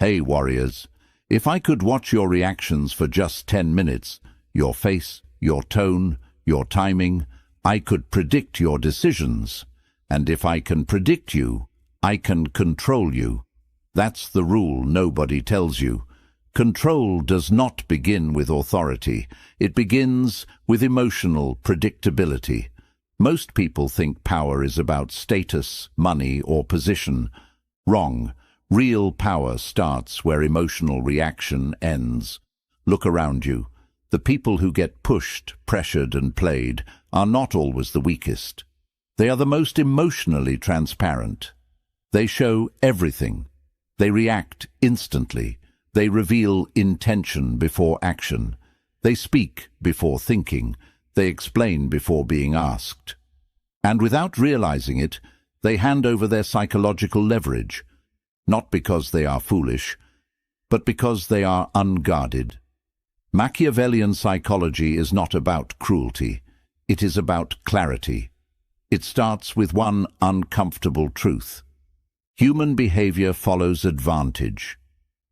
Hey warriors, if I could watch your reactions for just 10 minutes, your face, your tone, your timing, I could predict your decisions. And if I can predict you, I can control you. That's the rule nobody tells you. Control does not begin with authority. It begins with emotional predictability. Most people think power is about status, money, or position. Wrong. Real power starts where emotional reaction ends. Look around you. The people who get pushed, pressured, and played are not always the weakest. They are the most emotionally transparent. They show everything. They react instantly. They reveal intention before action. They speak before thinking. They explain before being asked. And without realizing it, they hand over their psychological leverage. Not because they are foolish, but because they are unguarded. Machiavellian psychology is not about cruelty. It is about clarity. It starts with one uncomfortable truth. Human behavior follows advantage.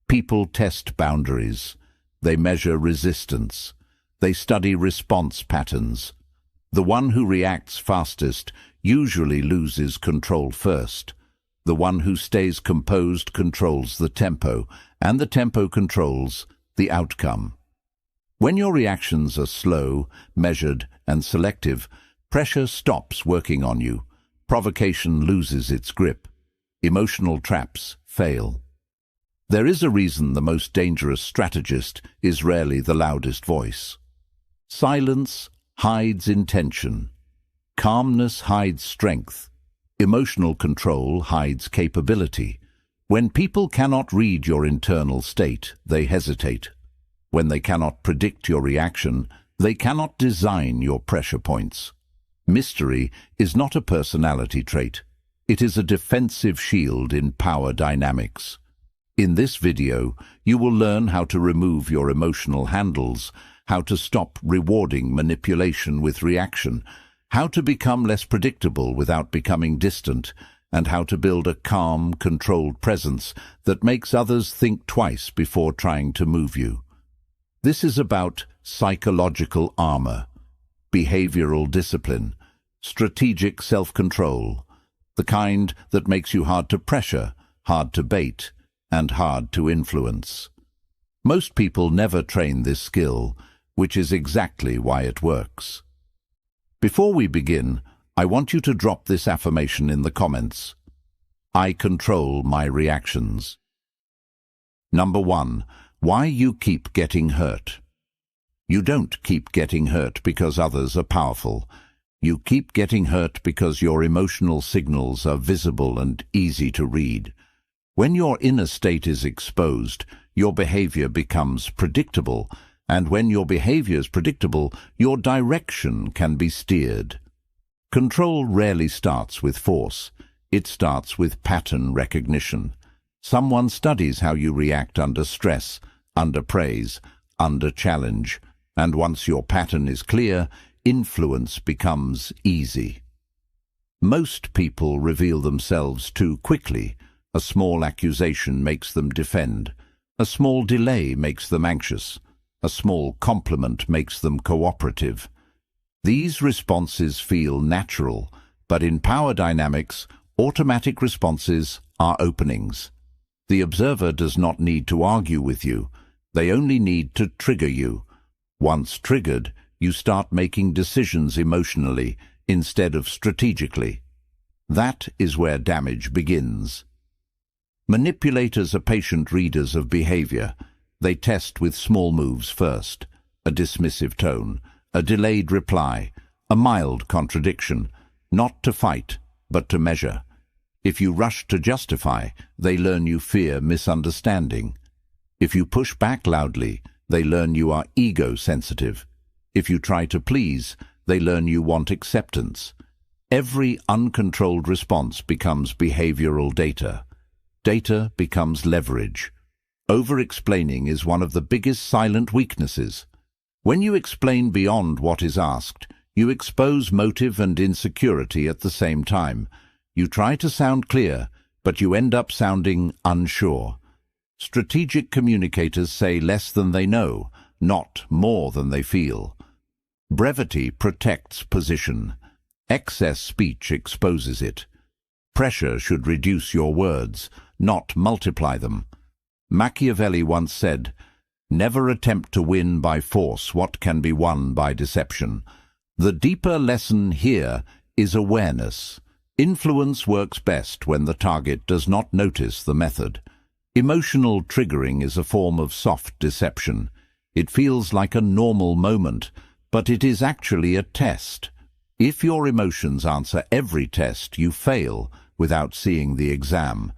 People test boundaries. They measure resistance. They study response patterns. The one who reacts fastest usually loses control first. The one who stays composed controls the tempo, and the tempo controls the outcome. When your reactions are slow, measured, and selective, pressure stops working on you. Provocation loses its grip. Emotional traps fail. There is a reason the most dangerous strategist is rarely the loudest voice. Silence hides intention. Calmness hides strength. Emotional control hides capability. When people cannot read your internal state, they hesitate. When they cannot predict your reaction, they cannot design your pressure points. Mystery is not a personality trait. It is a defensive shield in power dynamics. In this video, you will learn how to remove your emotional handles, how to stop rewarding manipulation with reaction, how to become less predictable without becoming distant, and how to build a calm, controlled presence that makes others think twice before trying to move you. This is about psychological armor, behavioral discipline, strategic self-control, the kind that makes you hard to pressure, hard to bait, and hard to influence. Most people never train this skill, which is exactly why it works. Before we begin, I want you to drop this affirmation in the comments. I control my reactions. Number 1. Why you keep getting hurt. You don't keep getting hurt because others are powerful. You keep getting hurt because your emotional signals are visible and easy to read. When your inner state is exposed, your behavior becomes predictable, and when your behavior is predictable, your direction can be steered. Control rarely starts with force. It starts with pattern recognition. Someone studies how you react under stress, under praise, under challenge, and once your pattern is clear, influence becomes easy. Most people reveal themselves too quickly. A small accusation makes them defend. A small delay makes them anxious. A small compliment makes them cooperative. These responses feel natural, but in power dynamics, automatic responses are openings. The observer does not need to argue with you. They only need to trigger you. Once triggered, you start making decisions emotionally instead of strategically. That is where damage begins. Manipulators are patient readers of behavior. They test with small moves first, a dismissive tone, a delayed reply, a mild contradiction, not to fight, but to measure. If you rush to justify, they learn you fear misunderstanding. If you push back loudly, they learn you are ego-sensitive. If you try to please, they learn you want acceptance. Every uncontrolled response becomes behavioral data. Data becomes leverage. Over-explaining is one of the biggest silent weaknesses. When you explain beyond what is asked, you expose motive and insecurity at the same time. You try to sound clear, but you end up sounding unsure. Strategic communicators say less than they know, not more than they feel. Brevity protects position. Excess speech exposes it. Pressure should reduce your words, not multiply them. Machiavelli once said, "Never attempt to win by force what can be won by deception." The deeper lesson here is awareness. Influence works best when the target does not notice the method. Emotional triggering is a form of soft deception. It feels like a normal moment, but it is actually a test. If your emotions answer every test, you fail without seeing the exam.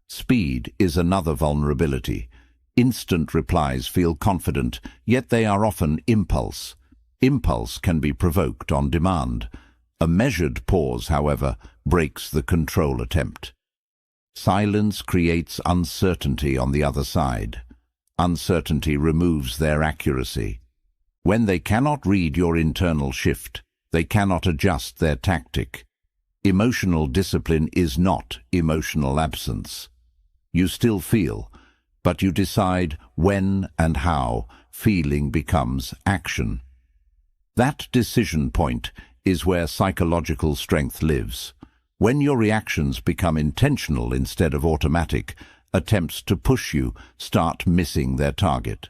Speed is another vulnerability. Instant replies feel confident, yet they are often impulse. Impulse can be provoked on demand. A measured pause, however, breaks the control attempt. Silence creates uncertainty on the other side. Uncertainty removes their accuracy. When they cannot read your internal shift, they cannot adjust their tactic. Emotional discipline is not emotional absence. You still feel, but you decide when and how feeling becomes action. That decision point is where psychological strength lives. When your reactions become intentional instead of automatic, attempts to push you start missing their target.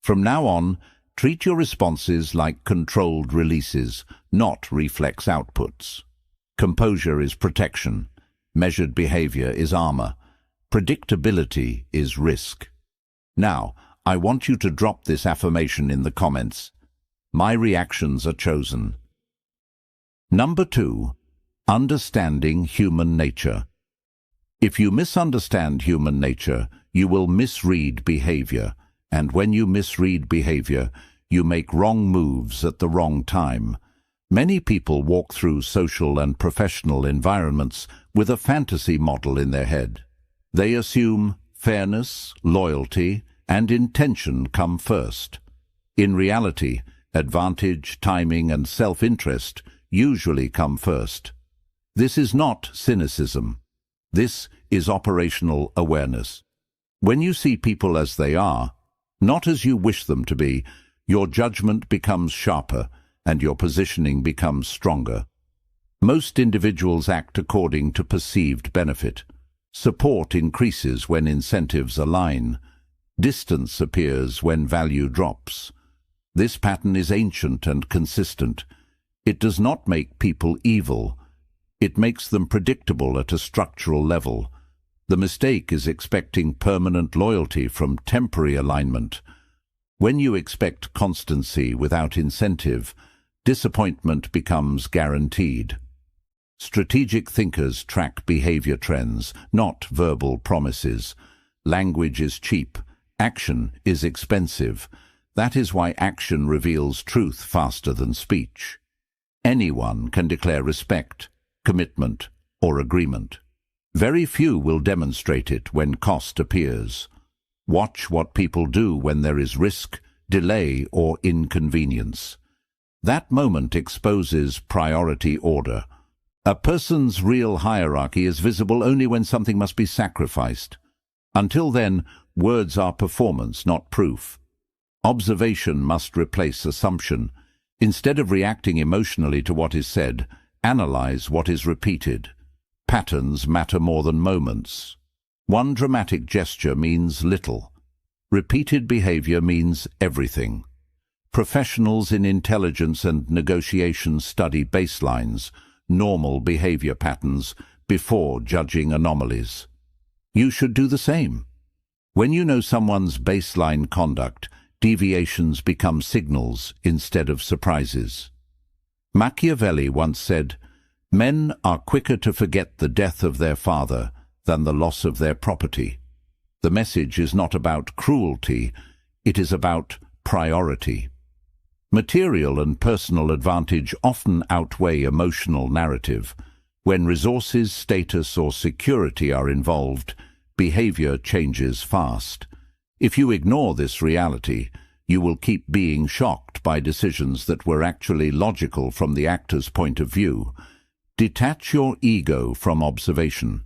From now on, treat your responses like controlled releases, not reflex outputs. Composure is protection. Measured behavior is armor. Predictability is risk. Now, I want you to drop this affirmation in the comments. My reactions are chosen. Number 2. Understanding human nature. If you misunderstand human nature, you will misread behavior, and when you misread behavior, you make wrong moves at the wrong time. Many people walk through social and professional environments with a fantasy model in their head. They assume fairness, loyalty, and intention come first. In reality, advantage, timing, and self-interest usually come first. This is not cynicism. This is operational awareness. When you see people as they are, not as you wish them to be, your judgment becomes sharper and your positioning becomes stronger. Most individuals act according to perceived benefit. Support increases when incentives align. Distance appears when value drops. This pattern is ancient and consistent. It does not make people evil. It makes them predictable at a structural level. The mistake is expecting permanent loyalty from temporary alignment. When you expect constancy without incentive, disappointment becomes guaranteed. Strategic thinkers track behavior trends, not verbal promises. Language is cheap. Action is expensive. That is why action reveals truth faster than speech. Anyone can declare respect, commitment, or agreement. Very few will demonstrate it when cost appears. Watch what people do when there is risk, delay, or inconvenience. That moment exposes priority order. A person's real hierarchy is visible only when something must be sacrificed. Until then, words are performance, not proof. Observation must replace assumption. Instead of reacting emotionally to what is said, analyze what is repeated. Patterns matter more than moments. One dramatic gesture means little. Repeated behavior means everything. Professionals in intelligence and negotiation study baselines, normal behavior patterns, before judging anomalies. You should do the same. When you know someone's baseline conduct, deviations become signals instead of surprises. Machiavelli once said, "Men are quicker to forget the death of their father than the loss of their property." The message is not about cruelty, it is about priority. Material and personal advantage often outweigh emotional narrative. When resources, status, or security are involved, behavior changes fast. If you ignore this reality, you will keep being shocked by decisions that were actually logical from the actor's point of view. Detach your ego from observation.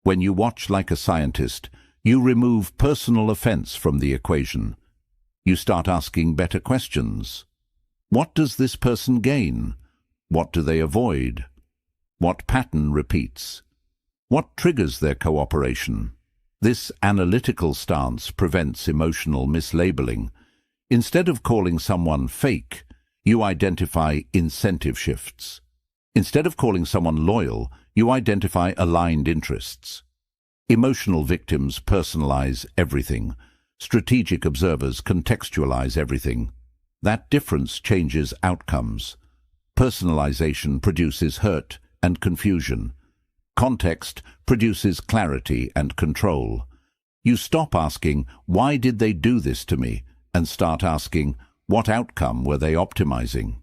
When you watch like a scientist, You remove personal offense from the equation. You start asking better questions. What does this person gain? What do they avoid? What pattern repeats? What triggers their cooperation? This analytical stance prevents emotional mislabeling. Instead of calling someone fake, you identify incentive shifts. Instead of calling someone loyal, you identify aligned interests. Emotional victims personalize everything. Strategic observers contextualize everything. That difference changes outcomes. Personalization produces hurt and confusion. Context produces clarity and control. You stop asking, "Why did they do this to me?" and start asking, "What outcome were they optimizing?"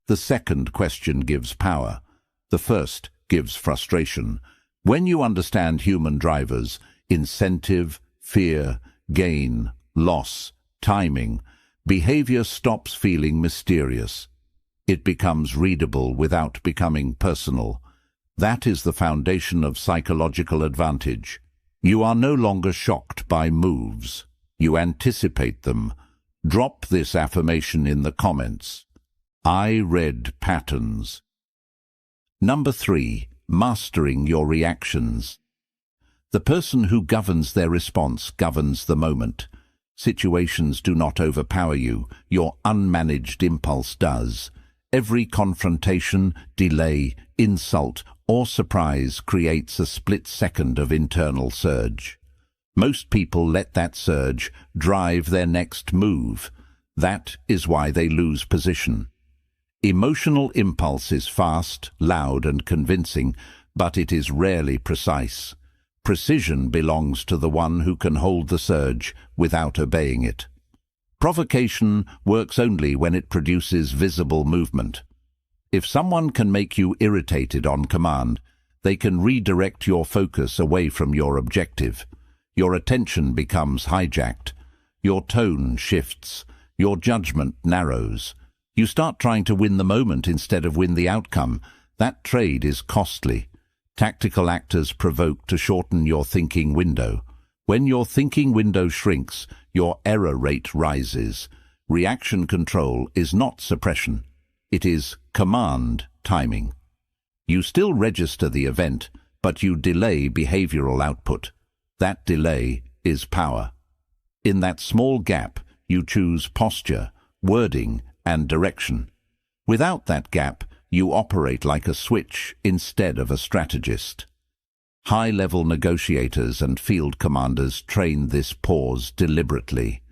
The second question gives power. The first gives frustration. When you understand human drivers, incentive, fear, gain, loss, timing, behavior stops feeling mysterious. It becomes readable without becoming personal. That is the foundation of psychological advantage. You are no longer shocked by moves. You anticipate them. Drop this affirmation in the comments. I read patterns. Number 3. Mastering your reactions. The person who governs their response governs the moment. Situations do not overpower you. Your unmanaged impulse does. Every confrontation, delay, insult, or surprise creates a split second of internal surge. Most people let that surge drive their next move. That is why they lose position. Emotional impulse is fast, loud, and convincing, but it is rarely precise. Precision belongs to the one who can hold the surge without obeying it. Provocation works only when it produces visible movement. If someone can make you irritated on command, they can redirect your focus away from your objective. Your attention becomes hijacked. Your tone shifts. Your judgment narrows. You start trying to win the moment instead of win the outcome. That trade is costly. Tactical actors provoke to shorten your thinking window. When your thinking window shrinks, your error rate rises. Reaction control is not suppression. It is command timing. You still register the event, but you delay behavioral output. That delay is power. In that small gap, you choose posture, wording, and direction. Without that gap, you operate like a switch instead of a strategist. High-level negotiators and field commanders train this pause deliberately.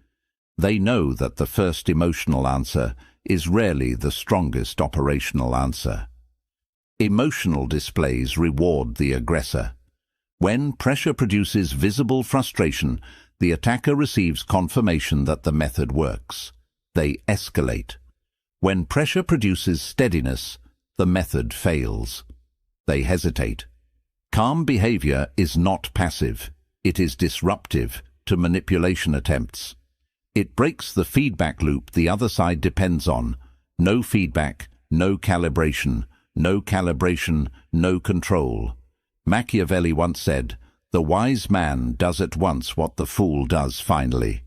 They know that the first emotional answer is rarely the strongest operational answer. Emotional displays reward the aggressor. When pressure produces visible frustration, the attacker receives confirmation that the method works. They escalate. When pressure produces steadiness, the method fails. They hesitate. Calm behavior is not passive. It is disruptive to manipulation attempts. It breaks the feedback loop the other side depends on. No feedback, no calibration, no calibration, no control. Machiavelli once said, "The wise man does at once what the fool does finally."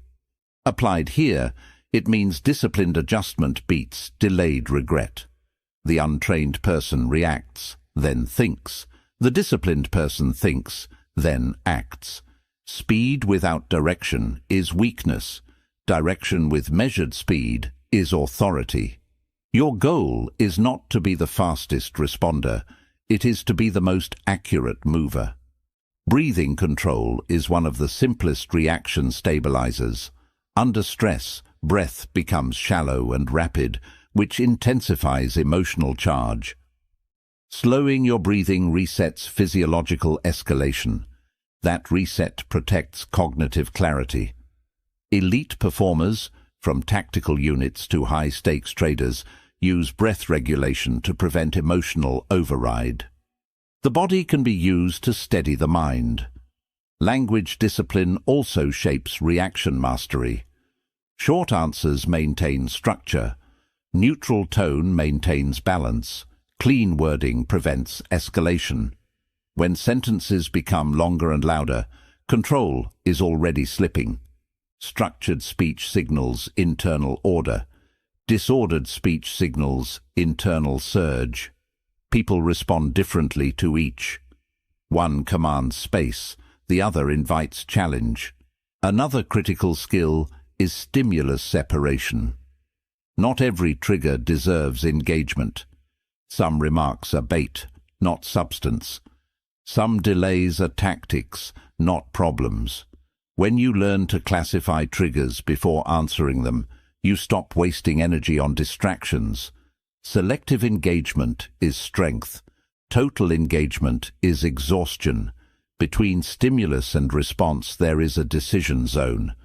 Applied here, it means disciplined adjustment beats delayed regret. The untrained person reacts, then thinks. The disciplined person thinks, then acts. Speed without direction is weakness. Direction with measured speed is authority. Your goal is not to be the fastest responder. It is to be the most accurate mover. Breathing control is one of the simplest reaction stabilizers. Under stress, breath becomes shallow and rapid, which intensifies emotional charge. Slowing your breathing resets physiological escalation. That reset protects cognitive clarity. Elite performers, from tactical units to high-stakes traders, use breath regulation to prevent emotional override. The body can be used to steady the mind. Language discipline also shapes reaction mastery. Short answers maintain structure. Neutral tone maintains balance. Clean wording prevents escalation. When sentences become longer and louder, Control is already slipping. Structured speech signals internal order. Disordered speech signals internal surge. People respond differently to each. One commands space, the other invites challenge. Another critical skill is stimulus separation. Not every trigger deserves engagement. Some remarks are bait, not substance. Some delays are tactics, not problems. When you learn to classify triggers before answering them, you stop wasting energy on distractions. Selective engagement is strength. Total engagement is exhaustion. Between stimulus and response there is a decision zone.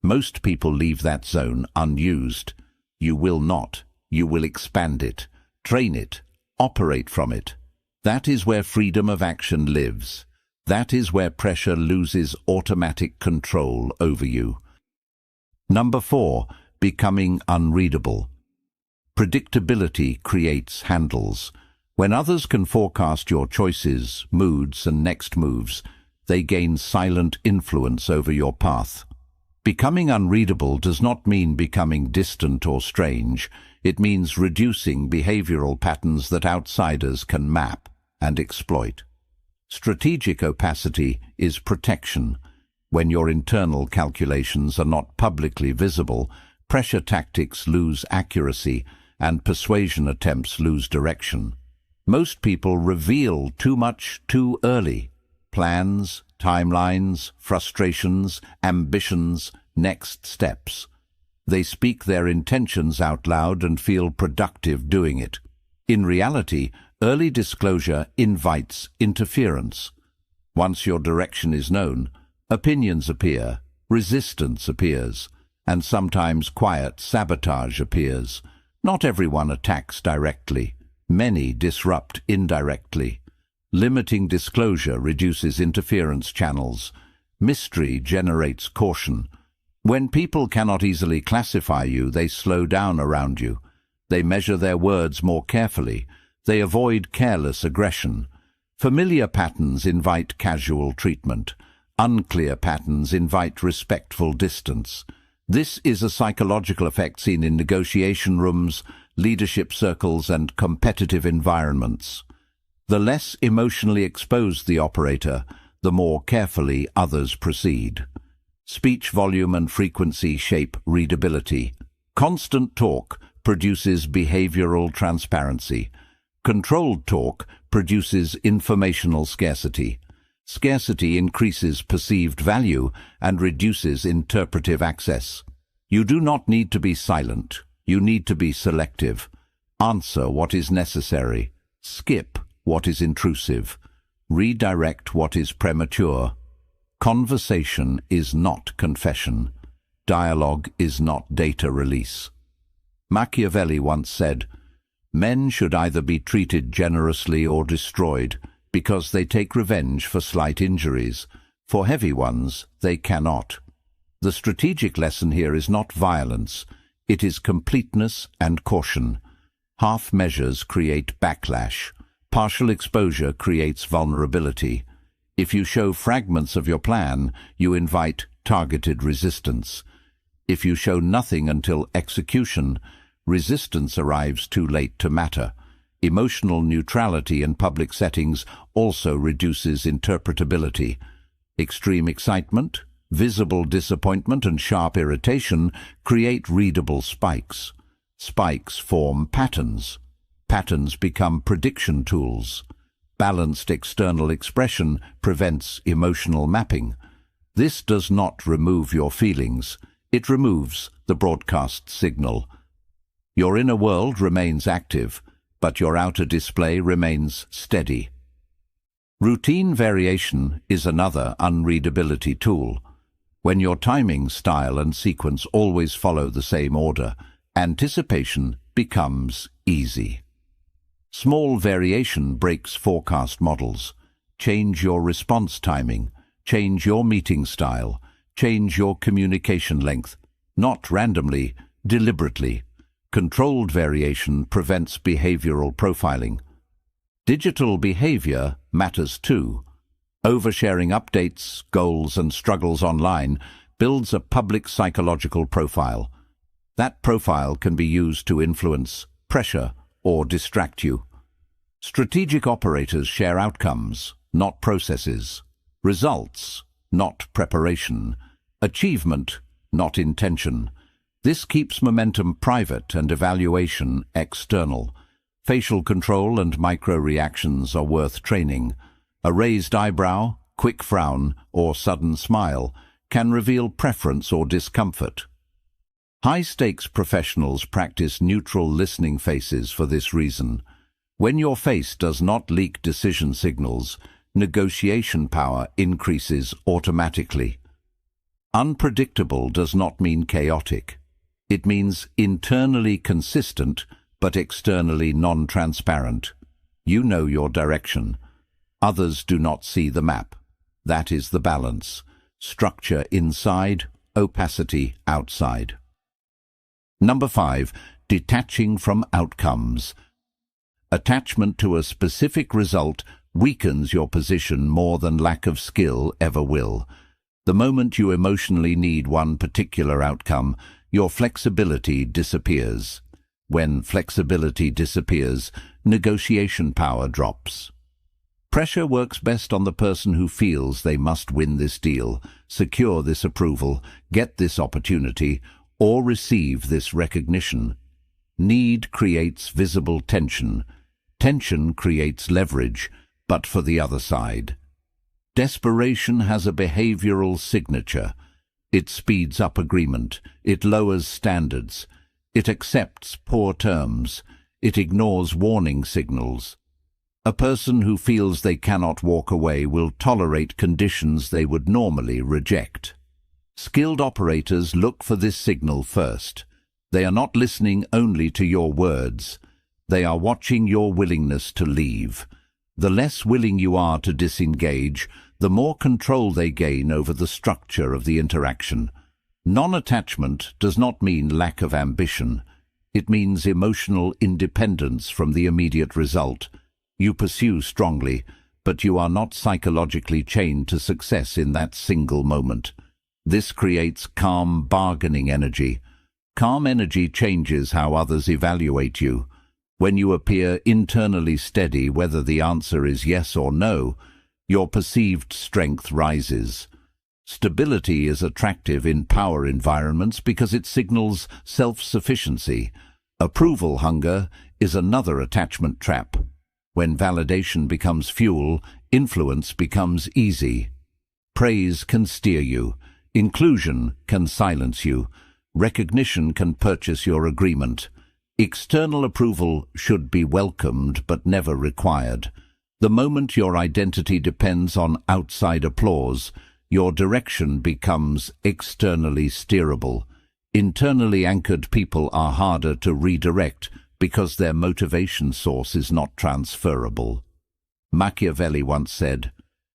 Most people leave that zone unused. You will not. You will expand it, train it, operate from it. That is where freedom of action lives. That is where pressure loses automatic control over you. Number 4, becoming unreadable. Predictability creates handles. When others can forecast your choices, moods, and next moves, they gain silent influence over your path. Becoming unreadable does not mean becoming distant or strange. It means reducing behavioral patterns that outsiders can map and exploit. Strategic opacity is protection. When your internal calculations are not publicly visible, pressure tactics lose accuracy and persuasion attempts lose direction. Most people reveal too much too early. Plans, timelines, frustrations, ambitions, next steps. They speak their intentions out loud and feel productive doing it. In reality, early disclosure invites interference. Once your direction is known, opinions appear, resistance appears, and sometimes quiet sabotage appears. Not everyone attacks directly. Many disrupt indirectly. Limiting disclosure reduces interference channels. Mystery generates caution. When people cannot easily classify you, they slow down around you. They measure their words more carefully. They avoid careless aggression. Familiar patterns invite casual treatment. Unclear patterns invite respectful distance. This is a psychological effect seen in negotiation rooms, leadership circles, and competitive environments. The less emotionally exposed the operator, the more carefully others proceed. Speech volume and frequency shape readability. Constant talk produces behavioral transparency. Controlled talk produces informational scarcity. Scarcity increases perceived value and reduces interpretive access. You do not need to be silent. You need to be selective. Answer what is necessary. Skip what is intrusive. Redirect what is premature. Conversation is not confession. Dialogue is not data release. Machiavelli once said, "Men should either be treated generously or destroyed, because they take revenge for slight injuries. For heavy ones, they cannot." The strategic lesson here is not violence. It is completeness and caution. Half measures create backlash. Partial exposure creates vulnerability. If you show fragments of your plan, you invite targeted resistance. If you show nothing until execution, resistance arrives too late to matter. Emotional neutrality in public settings also reduces interpretability. Extreme excitement, visible disappointment, and sharp irritation create readable spikes. Spikes form patterns. Patterns become prediction tools. Balanced external expression prevents emotional mapping. This does not remove your feelings. It removes the broadcast signal. Your inner world remains active, but your outer display remains steady. Routine variation is another unreadability tool. When your timing, style, and sequence always follow the same order, anticipation becomes easy. Small variation breaks forecast models. Change your response timing. Change your meeting style. Change your communication length. Not randomly, deliberately. Controlled variation prevents behavioral profiling. Digital behavior matters too. Oversharing updates, goals, and struggles online builds a public psychological profile. That profile can be used to influence, pressure, or distract you. Strategic operators share outcomes, not processes. Results, not preparation. Achievement, not intention. This keeps momentum private and evaluation external. Facial control and micro-reactions are worth training. A raised eyebrow, quick frown, or sudden smile can reveal preference or discomfort. High-stakes professionals practice neutral listening faces for this reason. When your face does not leak decision signals, negotiation power increases automatically. Unpredictable does not mean chaotic. It means internally consistent, but externally non-transparent. You know your direction. Others do not see the map. That is the balance. Structure inside, opacity outside. Number 5, detaching from outcomes. Attachment to a specific result weakens your position more than lack of skill ever will. The moment you emotionally need one particular outcome, your flexibility disappears. When flexibility disappears, negotiation power drops. Pressure works best on the person who feels they must win this deal, secure this approval, get this opportunity, or receive this recognition. Need creates visible tension. Tension creates leverage, but for the other side. Desperation has a behavioral signature. It speeds up agreement. It lowers standards. It accepts poor terms. It ignores warning signals. A person who feels they cannot walk away will tolerate conditions they would normally reject. Skilled operators look for this signal first. They are not listening only to your words. They are watching your willingness to leave. The less willing you are to disengage, the more control they gain over the structure of the interaction. Non-attachment does not mean lack of ambition. It means emotional independence from the immediate result. You pursue strongly, but you are not psychologically chained to success in that single moment. This creates calm bargaining energy. Calm energy changes how others evaluate you. When you appear internally steady, whether the answer is yes or no, your perceived strength rises. Stability is attractive in power environments because it signals self-sufficiency. Approval hunger is another attachment trap. When validation becomes fuel, influence becomes easy. Praise can steer you. Inclusion can silence you. Recognition can purchase your agreement. External approval should be welcomed but never required. The moment your identity depends on outside applause, your direction becomes externally steerable. Internally anchored people are harder to redirect because their motivation source is not transferable. Machiavelli once said,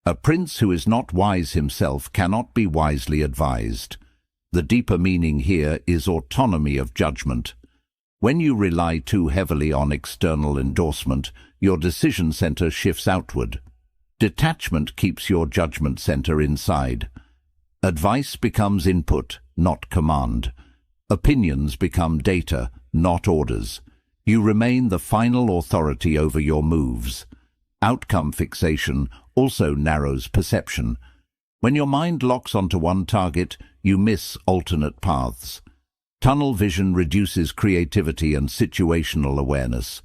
"A prince who is not wise himself cannot be wisely advised." The deeper meaning here is autonomy of judgment. When you rely too heavily on external endorsement, your decision center shifts outward. Detachment keeps your judgment center inside. Advice becomes input, not command. Opinions become data, not orders. You remain the final authority over your moves. Outcome fixation also narrows perception. When your mind locks onto one target, you miss alternate paths. Tunnel vision reduces creativity and situational awareness.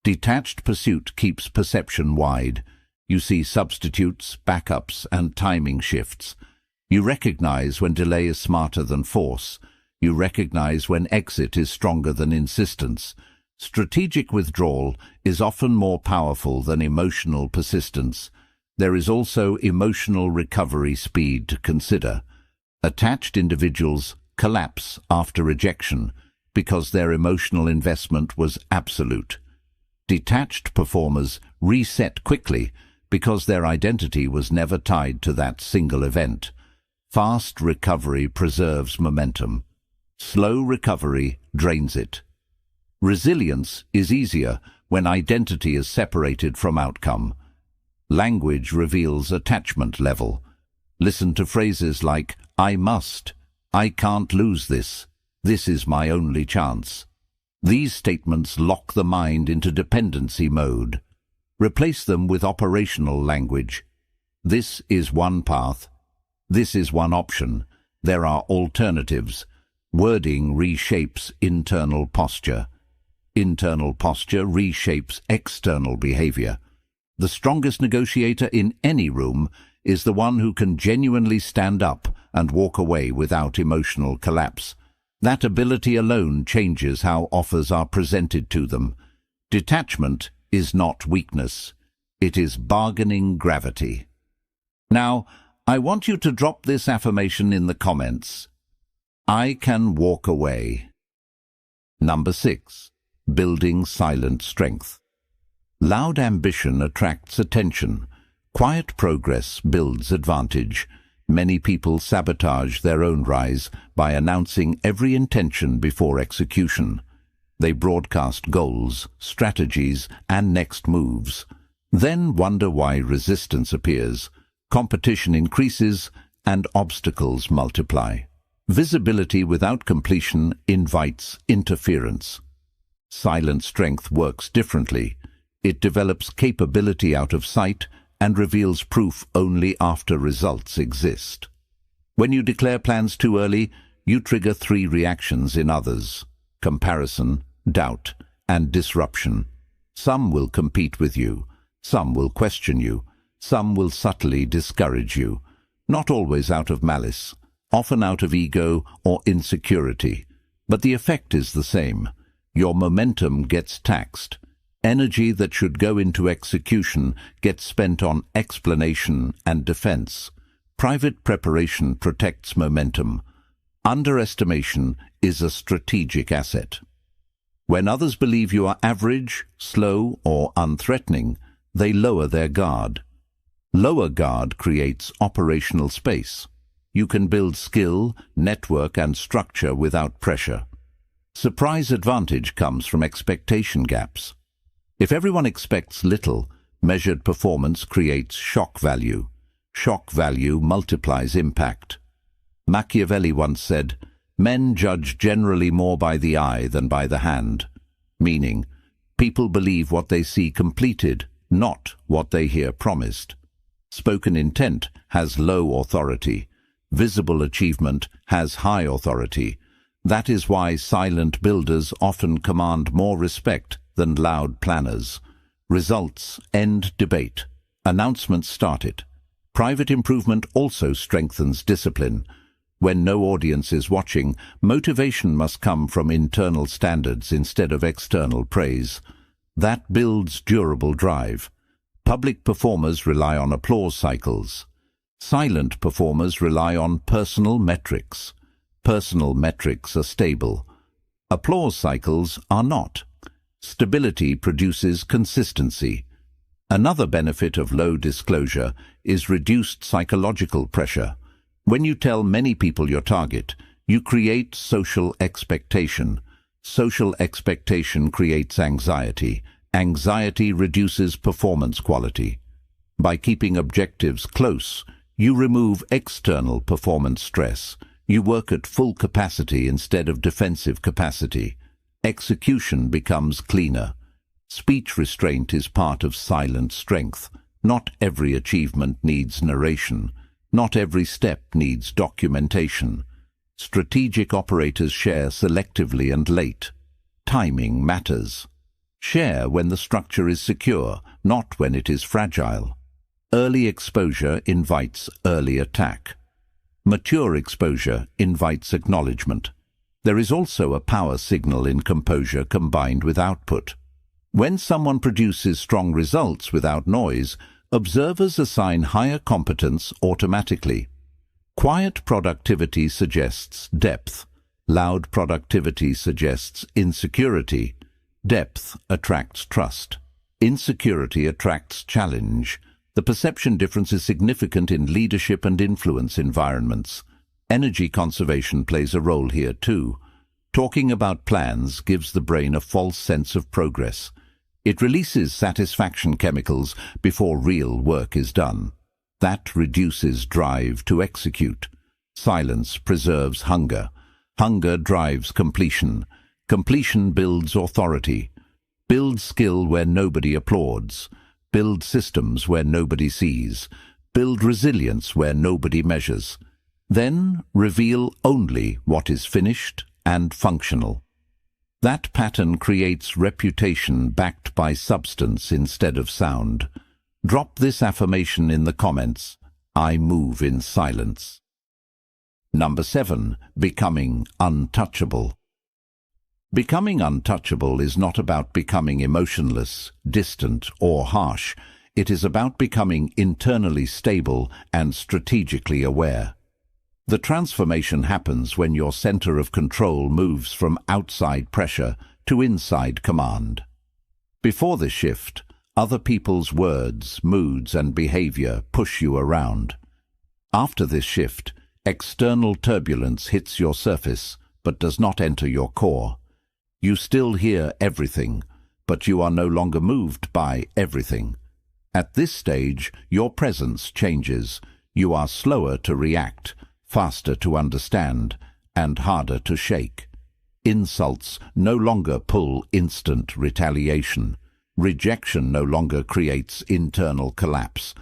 Detached pursuit keeps perception wide. You see substitutes, backups, and timing shifts. You recognize when delay is smarter than force. You recognize when exit is stronger than insistence. Strategic withdrawal is often more powerful than emotional persistence. There is also emotional recovery speed to consider. Attached individuals collapse after rejection because their emotional investment was absolute. Detached performers reset quickly because their identity was never tied to that single event. Fast recovery preserves momentum. Slow recovery drains it. Resilience is easier when identity is separated from outcome. Language reveals attachment level. Listen to phrases like, "I must," "I can't lose this," "This is my only chance." These statements lock the mind into dependency mode. Replace them with operational language. This is one path. This is one option. There are alternatives. Wording reshapes internal posture. Internal posture reshapes external behavior. The strongest negotiator in any room is the one who can genuinely stand up and walk away without emotional collapse. That ability alone changes how offers are presented to them. Detachment is not weakness. It is bargaining gravity. Now, I want you to drop this affirmation in the comments. I can walk away. Number 6. Building silent strength. Loud ambition attracts attention. Quiet progress builds advantage. Many people sabotage their own rise by announcing every intention before execution. They broadcast goals, strategies, and next moves. Then wonder why resistance appears, competition increases, and obstacles multiply. Visibility without completion invites interference. Silent strength works differently. It develops capability out of sight and reveals proof only after results exist. When you declare plans too early, you trigger 3 reactions in others: comparison, doubt, and disruption. Some will compete with you. Some will question you. Some will subtly discourage you. Not always out of malice, often out of ego or insecurity. But the effect is the same. Your momentum gets taxed. Energy that should go into execution gets spent on explanation and defense. Private preparation protects momentum. Underestimation is a strategic asset. When others believe you are average, slow, or unthreatening, they lower their guard. Lower guard creates operational space. You can build skill, network, and structure without pressure. Surprise advantage comes from expectation gaps. If everyone expects little, measured performance creates shock value. Shock value multiplies impact. Machiavelli once said, "Men judge generally more by the eye than by the hand," meaning, people believe what they see completed, not what they hear promised. Spoken intent has low authority. Visible achievement has high authority. That is why silent builders often command more respect than loud planners. Results end debate. Announcements start it. Private improvement also strengthens discipline. When no audience is watching, motivation must come from internal standards instead of external praise. That builds durable drive. Public performers rely on applause cycles. Silent performers rely on personal metrics. Personal metrics are stable. Applause cycles are not. Stability produces consistency. Another benefit of low disclosure is reduced psychological pressure. When you tell many people your target, you create social expectation. Social expectation creates anxiety. Anxiety reduces performance quality. By keeping objectives close, you remove external performance stress. You work at full capacity instead of defensive capacity. Execution becomes cleaner. Speech restraint is part of silent strength. Not every achievement needs narration. Not every step needs documentation. Strategic operators share selectively and late. Timing matters. Share when the structure is secure, not when it is fragile. Early exposure invites early attack. Mature exposure invites acknowledgement. There is also a power signal in composure combined with output. When someone produces strong results without noise, observers assign higher competence automatically. Quiet productivity suggests depth. Loud productivity suggests insecurity. Depth attracts trust. Insecurity attracts challenge. The perception difference is significant in leadership and influence environments. Energy conservation plays a role here too. Talking about plans gives the brain a false sense of progress. It releases satisfaction chemicals before real work is done. That reduces drive to execute. Silence preserves hunger. Hunger drives completion. Completion builds authority. Build skill where nobody applauds. Build systems where nobody sees. Build resilience where nobody measures. Then reveal only what is finished and functional. That pattern creates reputation backed by substance instead of sound. Drop this affirmation in the comments. I move in silence. Number 7. Becoming untouchable. Becoming untouchable is not about becoming emotionless, distant, or harsh. It is about becoming internally stable and strategically aware. The transformation happens when your center of control moves from outside pressure to inside command. Before this shift, other people's words, moods, and behavior push you around. After this shift, external turbulence hits your surface but does not enter your core. You still hear everything, but you are no longer moved by everything. At this stage, your presence changes. You are slower to react, faster to understand, and harder to shake. Insults no longer pull instant retaliation. Rejection no longer creates internal collapse.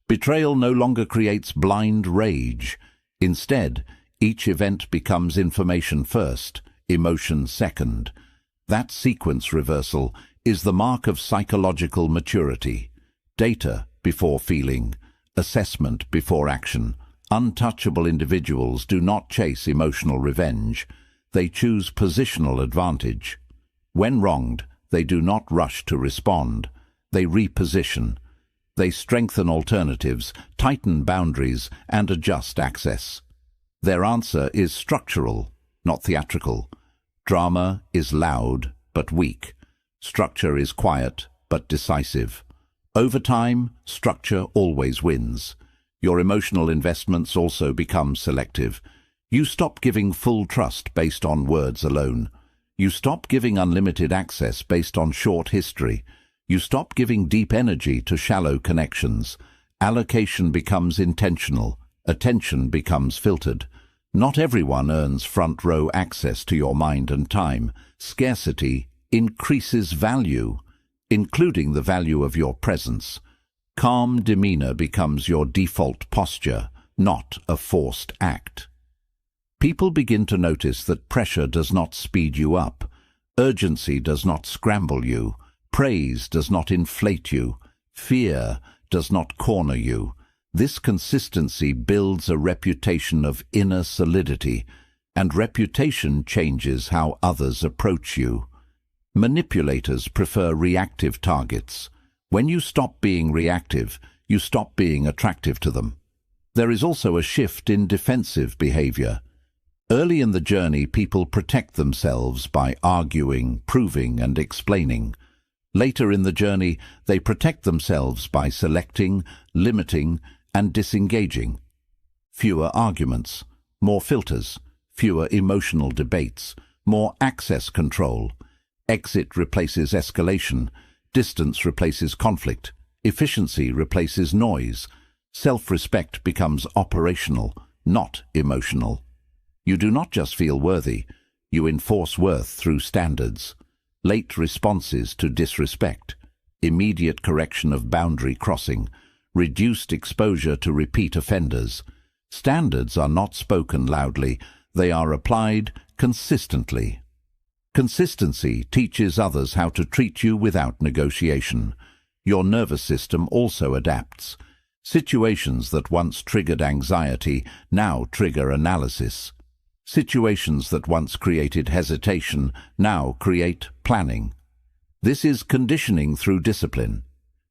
Betrayal no longer creates blind rage. Instead, each event becomes information first, emotion second. That sequence reversal is the mark of psychological maturity. Data before feeling, assessment before action. Untouchable individuals do not chase emotional revenge. They choose positional advantage. When wronged, they do not rush to respond. They reposition. They strengthen alternatives, tighten boundaries, and adjust access. Their answer is structural, not theatrical. Drama is loud but weak. Structure is quiet but decisive. Over time, structure always wins. Your emotional investments also become selective. You stop giving full trust based on words alone. You stop giving unlimited access based on short history. You stop giving deep energy to shallow connections. Allocation becomes intentional. Attention becomes filtered. Not everyone earns front-row access to your mind and time. Scarcity increases value, including the value of your presence. Calm demeanor becomes your default posture, not a forced act. People begin to notice that pressure does not speed you up. Urgency does not scramble you. Praise does not inflate you. Fear does not corner you. This consistency builds a reputation of inner solidity, and reputation changes how others approach you. Manipulators prefer reactive targets. When you stop being reactive, you stop being attractive to them. There is also a shift in defensive behavior. Early in the journey, people protect themselves by arguing, proving, and explaining. Later in the journey, they protect themselves by selecting, limiting, and disengaging. Fewer arguments, more filters, fewer emotional debates, more access control. Exit replaces escalation. Distance replaces conflict. Efficiency replaces noise. Self-respect becomes operational, not emotional. You do not just feel worthy, you enforce worth through standards. Late responses to disrespect, immediate correction of boundary crossing, reduced exposure to repeat offenders. Standards are not spoken loudly, they are applied consistently. Consistency teaches others how to treat you without negotiation. Your nervous system also adapts. Situations that once triggered anxiety now trigger analysis. Situations that once created hesitation now create planning. This is conditioning through discipline.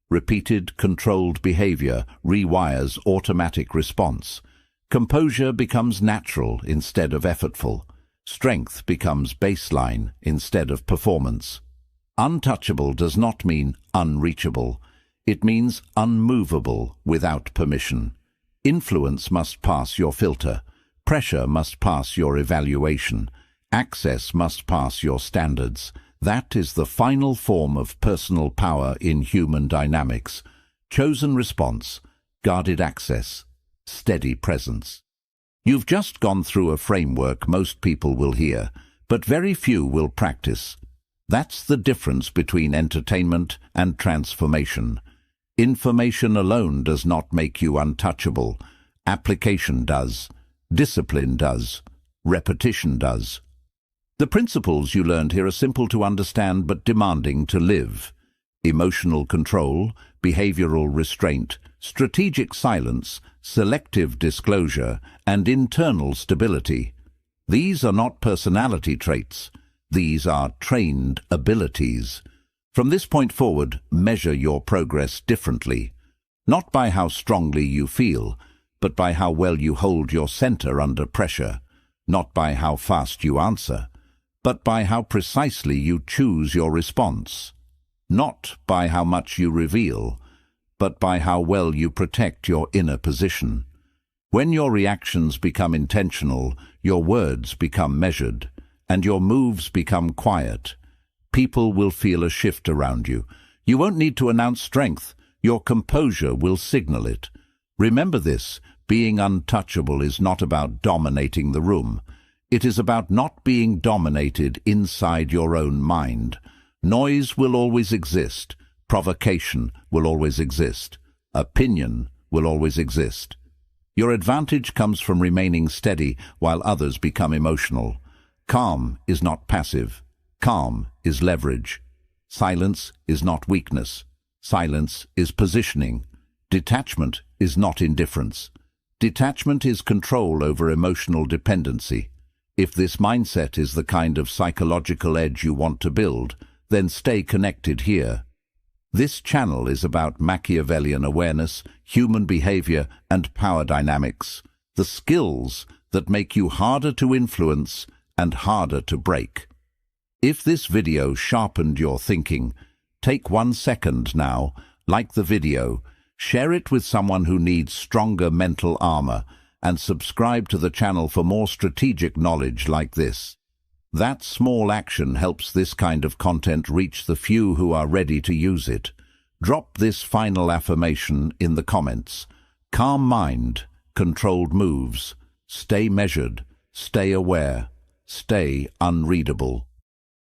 Repeated, controlled behavior rewires automatic response. Composure becomes natural instead of effortful. Strength becomes baseline instead of performance. Untouchable does not mean unreachable. It means unmovable without permission. Influence must pass your filter. Pressure must pass your evaluation. Access must pass your standards. That is the final form of personal power in human dynamics. Chosen response, guarded access, steady presence. You've just gone through a framework most people will hear, but very few will practice. That's the difference between entertainment and transformation. Information alone does not make you untouchable. Application does. Discipline does. Repetition does. The principles you learned here are simple to understand but demanding to live. Emotional control, behavioral restraint, strategic silence, selective disclosure, and internal stability. These are not personality traits. These are trained abilities. From this point forward, measure your progress differently. Not by how strongly you feel, but by how well you hold your center under pressure. Not by how fast you answer, but by how precisely you choose your response. Not by how much you reveal, but by how well you protect your inner position. When your reactions become intentional, your words become measured, and your moves become quiet, people will feel a shift around you. You won't need to announce strength. Your composure will signal it. Remember this, being untouchable is not about dominating the room. It is about not being dominated inside your own mind. Noise will always exist. Provocation will always exist. Opinion will always exist. Your advantage comes from remaining steady while others become emotional. Calm is not passive. Calm is leverage. Silence is not weakness. Silence is positioning. Detachment is not indifference. Detachment is control over emotional dependency. If this mindset is the kind of psychological edge you want to build, then stay connected here. This channel is about Machiavellian awareness, human behavior, and power dynamics, the skills that make you harder to influence and harder to break. If this video sharpened your thinking, take 1 second now, like the video, share it with someone who needs stronger mental armor, and subscribe to the channel for more strategic knowledge like this. That small action helps this kind of content reach the few who are ready to use it. Drop this final affirmation in the comments. Calm mind, controlled moves. Stay measured, stay aware, stay unreadable.